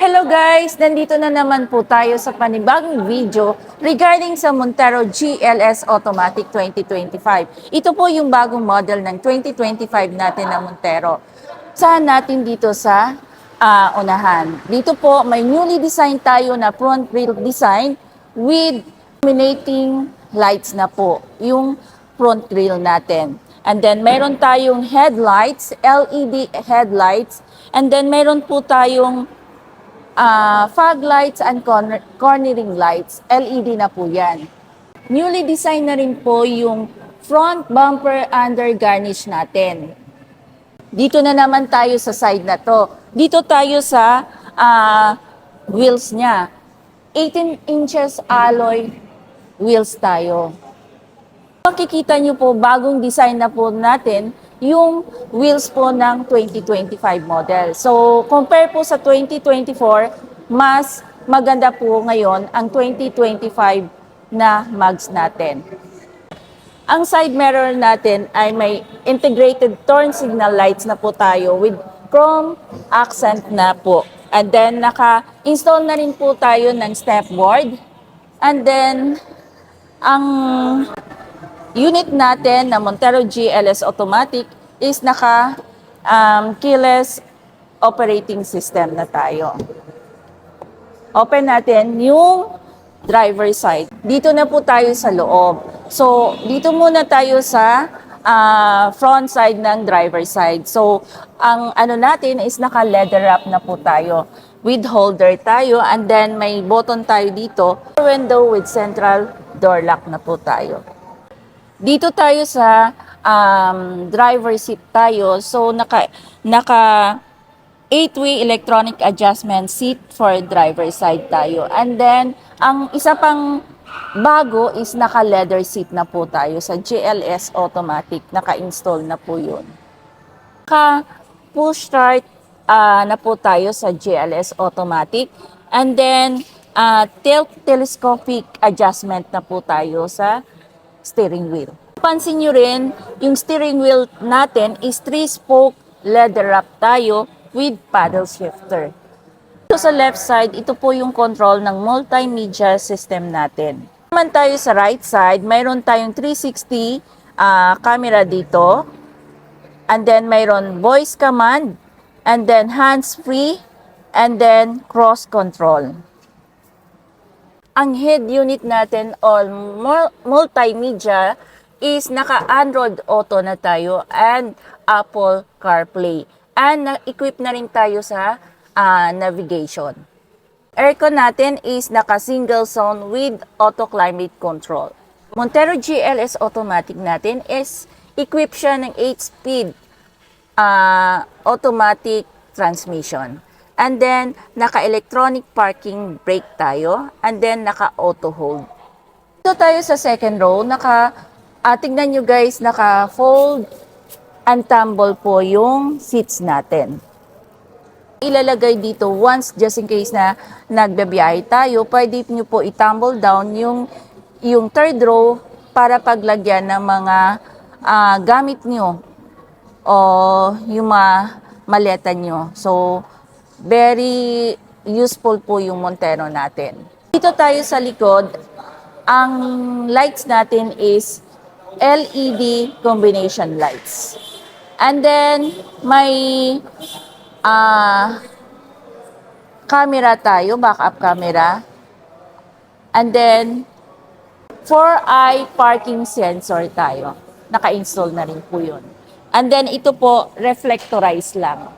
Hello guys! Nandito na naman po tayo sa panibagong video regarding sa Montero GLS Automatic 2025. Ito po yung bagong model ng 2025 natin na Montero. Saan natin dito sa unahan. Dito po may newly designed tayo na front wheel design with illuminating lights na po yung front grille natin. And then meron tayong headlights, LED headlights. And then meron po tayong fog lights and cornering lights. LED na po yan. Newly designed na rin po yung front bumper under garnish natin. Dito na naman tayo sa side na to. Dito tayo sa wheels niya. 18 inches alloy wheels tayo. Makikita nyo po, bagong design na po natin yung wheels po ng 2025 model. So, compare po sa 2024, mas maganda po ngayon ang 2025 na mags natin. Ang side mirror natin ay may integrated turn signal lights na po tayo with chrome accent na po. And then, naka-install na rin po tayo ng step board. And then, ang unit natin na Montero GLS Automatic is keyless operating system na tayo. Open natin yung driver side. Dito na po tayo sa loob. So, dito muna tayo sa front side ng driver side. So, ang ano natin is naka-leather wrap na po tayo. With holder tayo and then may button tayo dito. Window with central door lock na po tayo. Dito tayo sa driver seat tayo. So, naka 8-way electronic adjustment seat for driver side tayo. And then, ang isa pang bago is naka-leather seat na po tayo sa GLS Automatic. Naka-install na po yun. Naka-push start na po tayo sa GLS Automatic. And then, tilt telescopic adjustment na po tayo sa steering wheel. Pansin nyo rin, yung steering wheel natin is 3-spoke leather wrap tayo with paddle shifter. Ito sa left side, ito po yung control ng multimedia system natin. Naman tayo sa right side, mayroon tayong 360 camera dito. And then mayroon voice command, and then hands-free, and then cross control. Ang head unit natin or multimedia is naka-Android Auto na tayo and Apple CarPlay. And na-equip na rin tayo sa navigation. Aircon natin is naka-single zone with auto climate control. Montero GLS Automatic natin is equipped siya ng 8-speed automatic transmission. And then, naka-electronic parking brake tayo. And then, naka-auto hold. Dito tayo sa second row. Tignan nyo guys, naka-fold and tumble po yung seats natin. Ilalagay dito once, just in case na nagbabiyahe tayo, pwede nyo po i-tumble down yung third row para paglagyan ng mga gamit nyo o yung mga maleta nyo. So, very useful po yung Montero natin. Dito tayo sa likod, ang lights natin is LED combination lights. And then, may camera tayo, backup camera. And then, 4-eye parking sensor tayo. Naka-install na rin po yun. And then, ito po, reflectorized lang.